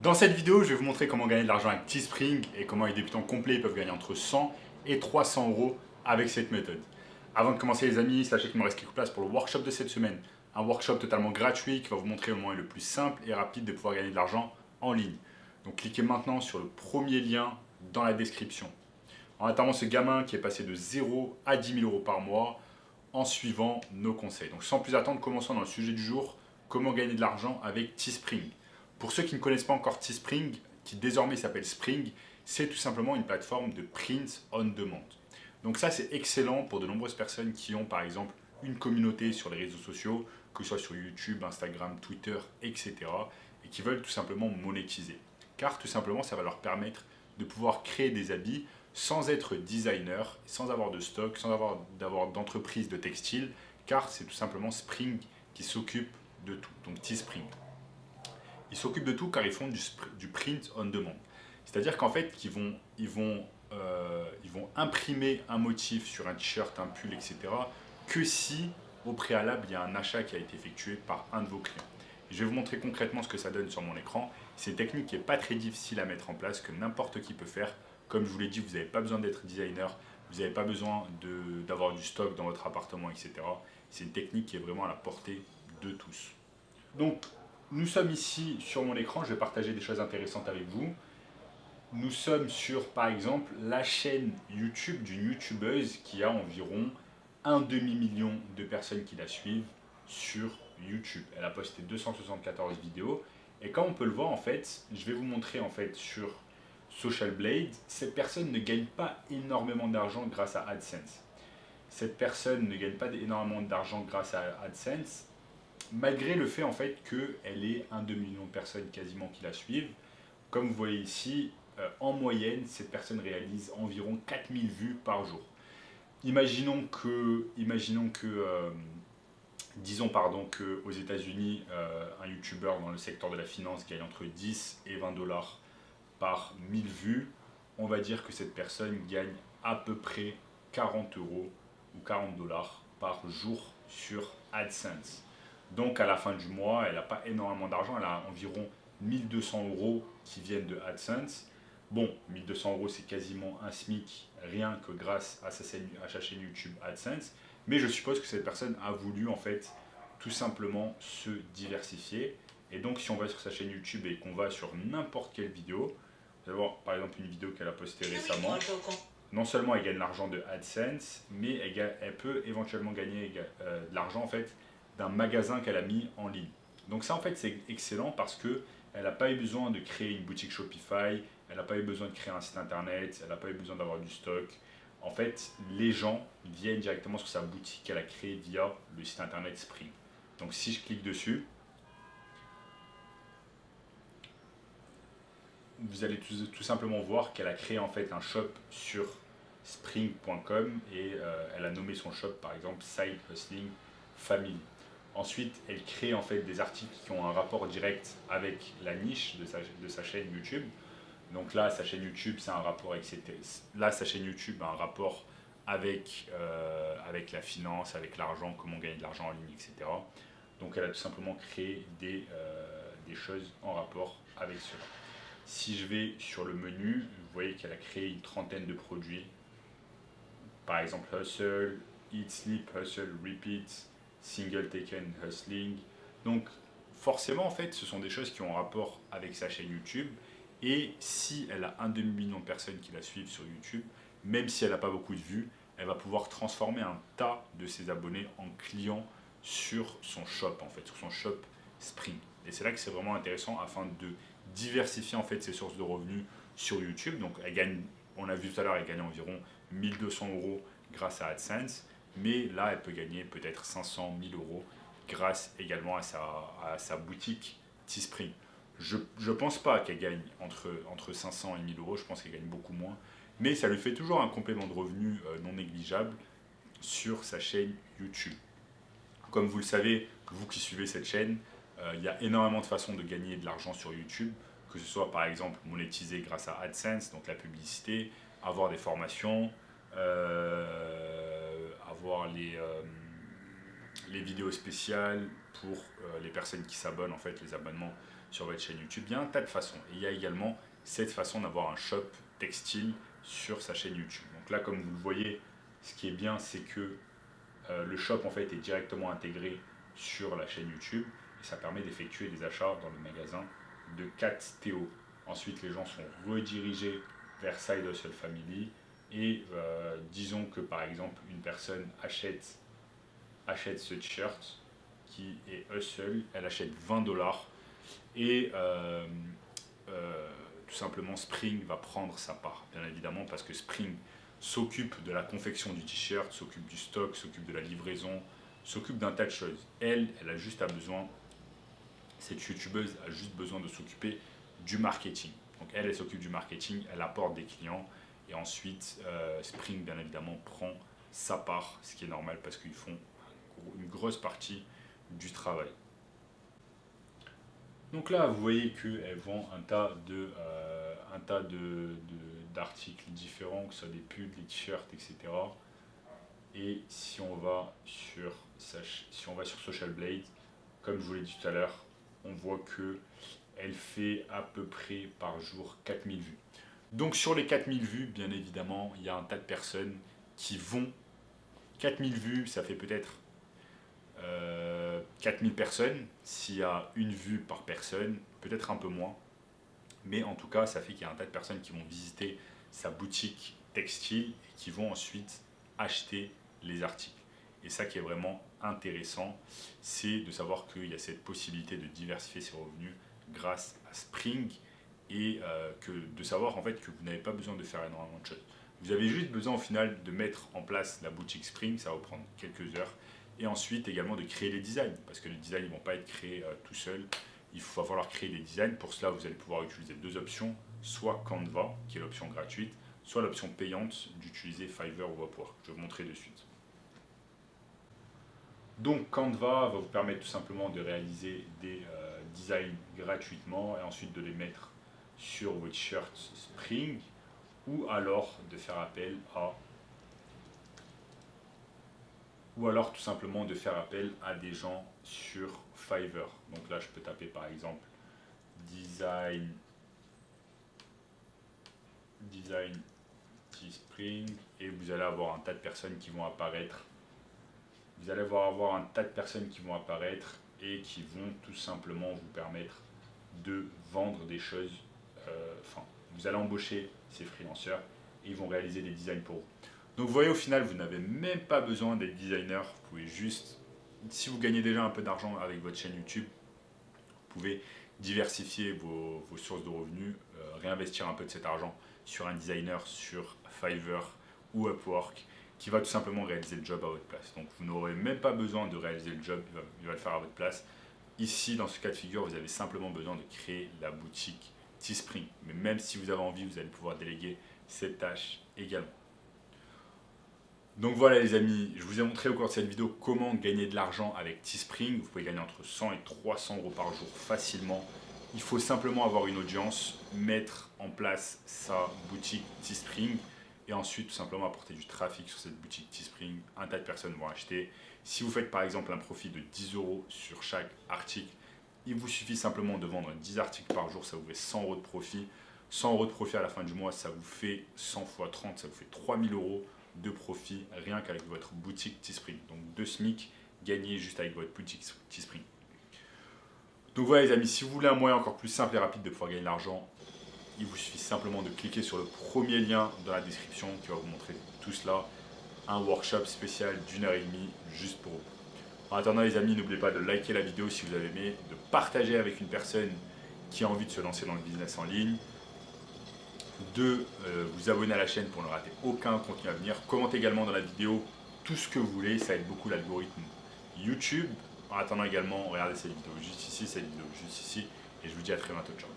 Dans cette vidéo, je vais vous montrer comment gagner de l'argent avec Teespring et comment les débutants complets peuvent gagner entre 100 et 300 euros avec cette méthode. Avant de commencer les amis, sachez qu'il me reste quelques places pour le workshop de cette semaine. Un workshop totalement gratuit qui va vous montrer le moyen le plus simple et rapide de pouvoir gagner de l'argent en ligne. Donc cliquez maintenant sur le premier lien dans la description. En attendant ce gamin qui est passé de 0 à 10 000 euros par mois en suivant nos conseils. Donc sans plus attendre, commençons dans le sujet du jour, comment gagner de l'argent avec Teespring. Pour ceux qui ne connaissent pas encore Teespring, qui désormais s'appelle Spring, c'est tout simplement une plateforme de print on demand. Donc ça c'est excellent pour de nombreuses personnes qui ont par exemple une communauté sur les réseaux sociaux, que ce soit sur YouTube, Instagram, Twitter, etc. et qui veulent tout simplement monétiser. Car tout simplement ça va leur permettre de pouvoir créer des habits sans être designer, sans avoir de stock, sans d'avoir d'entreprise de textile, car c'est tout simplement Spring qui s'occupe de tout, donc Teespring. Ils s'occupent de tout car ils font du print on demand. C'est-à-dire qu'en fait, ils vont imprimer un motif sur un t-shirt, un pull, etc. que si, au préalable, il y a un achat qui a été effectué par un de vos clients. Je vais vous montrer concrètement ce que ça donne sur mon écran. C'est une technique qui n'est pas très difficile à mettre en place, que n'importe qui peut faire. Comme je vous l'ai dit, vous n'avez pas besoin d'être designer, vous n'avez pas besoin d'avoir du stock dans votre appartement, etc. C'est une technique qui est vraiment à la portée de tous. Donc, nous sommes ici sur mon écran, je vais partager des choses intéressantes avec vous. Nous sommes sur, par exemple, la chaîne YouTube d'une youtubeuse qui a environ un demi-million de personnes qui la suivent sur YouTube. Elle a posté 274 vidéos. Et comme on peut le voir, en fait, je vais vous montrer en fait sur Social Blade, cette personne ne gagne pas énormément d'argent grâce à AdSense. Cette personne ne gagne pas énormément d'argent grâce à AdSense, malgré le fait en fait qu'elle ait un demi-million de personnes quasiment qui la suivent. Comme vous voyez ici, en moyenne, cette personne réalise environ 4000 vues par jour. Disons pardon, qu'aux États-Unis, un YouTuber dans le secteur de la finance gagne entre 10 et 20 dollars par 1000 vues. On va dire que cette personne gagne à peu près 40 euros ou 40 dollars par jour sur AdSense. Donc à la fin du mois, elle n'a pas énormément d'argent, elle a environ 1200 euros qui viennent de AdSense. Bon, 1200 euros c'est quasiment un SMIC rien que grâce à sa chaîne YouTube AdSense. Mais je suppose que cette personne a voulu en fait tout simplement se diversifier. Et donc si on va sur sa chaîne YouTube et qu'on va sur n'importe quelle vidéo, vous allez voir par exemple une vidéo qu'elle a postée récemment, non seulement elle gagne l'argent de AdSense, mais elle peut éventuellement gagner de l'argent en fait d'un magasin qu'elle a mis en ligne. Donc ça en fait c'est excellent parce que elle n'a pas eu besoin de créer une boutique Shopify, elle n'a pas eu besoin de créer un site internet, elle n'a pas eu besoin d'avoir du stock. En fait, les gens viennent directement sur sa boutique qu'elle a créée via le site internet Spring. Donc si je clique dessus, vous allez tout simplement voir qu'elle a créé en fait un shop sur spring.com et elle a nommé son shop par exemple Side Hustling Family. Ensuite, elle crée en fait des articles qui ont un rapport direct avec la niche de sa chaîne YouTube. Donc là, sa chaîne YouTube, c'est un rapport avec là, sa chaîne YouTube a un rapport avec la finance, avec l'argent, comment gagner de l'argent en ligne, etc. Donc elle a tout simplement créé des choses en rapport avec cela. Si je vais sur le menu, vous voyez qu'elle a créé une trentaine de produits. Par exemple, Hustle, Eat, Sleep, Hustle, Repeat, Single Taken, Hustling. Donc, forcément, en fait, ce sont des choses qui ont un rapport avec sa chaîne YouTube. Et si elle a un demi-million de personnes qui la suivent sur YouTube, même si elle n'a pas beaucoup de vues, elle va pouvoir transformer un tas de ses abonnés en clients sur son shop, en fait, sur son shop Spring. Et c'est là que c'est vraiment intéressant afin de diversifier en fait ses sources de revenus sur YouTube. Donc elle gagne, on a vu tout à l'heure, elle gagne environ 1200 euros grâce à AdSense, mais là elle peut gagner peut-être 500 000 euros grâce également à sa boutique Teespring. Je ne pense pas qu'elle gagne entre 500 et 1000 euros, je pense qu'elle gagne beaucoup moins, mais ça lui fait toujours un complément de revenus non négligeable sur sa chaîne YouTube. Comme vous le savez, vous qui suivez cette chaîne, il y a énormément de façons de gagner de l'argent sur YouTube, que ce soit par exemple monétiser grâce à AdSense, donc la publicité, avoir des formations, avoir les vidéos spéciales pour les personnes qui s'abonnent, en fait les abonnements sur votre chaîne YouTube. Il y a un tas de façons. Et il y a également cette façon d'avoir un shop textile sur sa chaîne YouTube. Donc là, comme vous le voyez, ce qui est bien, c'est que le shop en fait est directement intégré sur la chaîne YouTube et ça permet d'effectuer des achats dans le magasin de 4 Théo. Ensuite, les gens sont redirigés vers Side Hustle Family et disons que par exemple une personne achète ce t-shirt qui est Hustle, elle achète 20$ et tout simplement Spring va prendre sa part, bien évidemment, parce que Spring s'occupe de la confection du t-shirt, s'occupe du stock, s'occupe de la livraison, s'occupe d'un tas de choses. Elle a juste besoin, cette youtubeuse a juste besoin de s'occuper du marketing. Donc elle s'occupe du marketing, elle apporte des clients et ensuite Spring bien évidemment prend sa part, ce qui est normal parce qu'ils font une grosse partie du travail. Donc là, vous voyez qu'elle vend un tas d'articles différents, que ce soit des pulls, des t-shirts, etc. Et si on va sur Social Blade, comme je vous l'ai dit tout à l'heure, on voit que elle fait à peu près par jour 4000 vues. Donc sur les 4000 vues, bien évidemment, il y a un tas de personnes qui vont. 4000 vues, ça fait peut-être 4000 personnes. S'il y a une vue par personne, peut-être un peu moins. Mais en tout cas, ça fait qu'il y a un tas de personnes qui vont visiter sa boutique textile et qui vont ensuite acheter les articles. Et ça qui est vraiment intéressant, c'est de savoir qu'il y a cette possibilité de diversifier ses revenus grâce à Spring et de savoir en fait que vous n'avez pas besoin de faire énormément de choses. Vous avez juste besoin au final de mettre en place la boutique Spring, ça va vous prendre quelques heures. Et ensuite également de créer les designs, parce que les designs ne vont pas être créés tout seuls. Il va falloir créer des designs. Pour cela, vous allez pouvoir utiliser deux options, soit Canva, qui est l'option gratuite, soit l'option payante d'utiliser Fiverr ou Upwork. Je vais vous montrer de suite. Donc Canva va vous permettre tout simplement de réaliser des designs gratuitement et ensuite de les mettre sur votre shirt Spring ou alors de faire appel à tout simplement de faire appel à des gens sur Fiverr. Donc là je peux taper par exemple design Teespring et vous allez avoir un tas de personnes qui vont apparaître. Vous allez avoir un tas de personnes qui vont apparaître et qui vont tout simplement vous permettre de vendre des choses. Vous allez embaucher ces freelancers et ils vont réaliser des designs pour vous. Donc vous voyez, au final, vous n'avez même pas besoin d'être designer. Vous pouvez juste, si vous gagnez déjà un peu d'argent avec votre chaîne YouTube, vous pouvez diversifier vos sources de revenus, réinvestir un peu de cet argent sur un designer sur Fiverr ou Upwork qui va tout simplement réaliser le job à votre place. Donc vous n'aurez même pas besoin de réaliser le job, il va le faire à votre place. Ici, dans ce cas de figure, vous avez simplement besoin de créer la boutique Teespring. Mais même si vous avez envie, vous allez pouvoir déléguer cette tâche également. Donc voilà les amis, je vous ai montré au cours de cette vidéo comment gagner de l'argent avec Teespring. Vous pouvez gagner entre 100 et 300 € par jour facilement. Il faut simplement avoir une audience, mettre en place sa boutique Teespring et ensuite tout simplement apporter du trafic sur cette boutique Teespring. Un tas de personnes vont acheter. Si vous faites par exemple un profit de 10 € sur chaque article, il vous suffit simplement de vendre 10 articles par jour, ça vous fait 100 € de profit. 100 € de profit à la fin du mois, ça vous fait 100 x 30, ça vous fait 3000 € de profit rien qu'avec votre boutique Teespring. Donc 2 SMIC gagnés juste avec votre boutique Teespring. Donc voilà les amis, si vous voulez un moyen encore plus simple et rapide de pouvoir gagner de l'argent, il vous suffit simplement de cliquer sur le premier lien dans la description qui va vous montrer tout cela. Un workshop spécial d'1h30 juste pour vous. En attendant les amis, n'oubliez pas de liker la vidéo si vous avez aimé, de partager avec une personne qui a envie de se lancer dans le business en ligne, de vous abonner à la chaîne pour ne rater aucun contenu à venir. Commentez également dans la vidéo tout ce que vous voulez, ça aide beaucoup l'algorithme YouTube. En attendant également, regardez cette vidéo juste ici, cette vidéo juste ici, et je vous dis à très bientôt, ciao.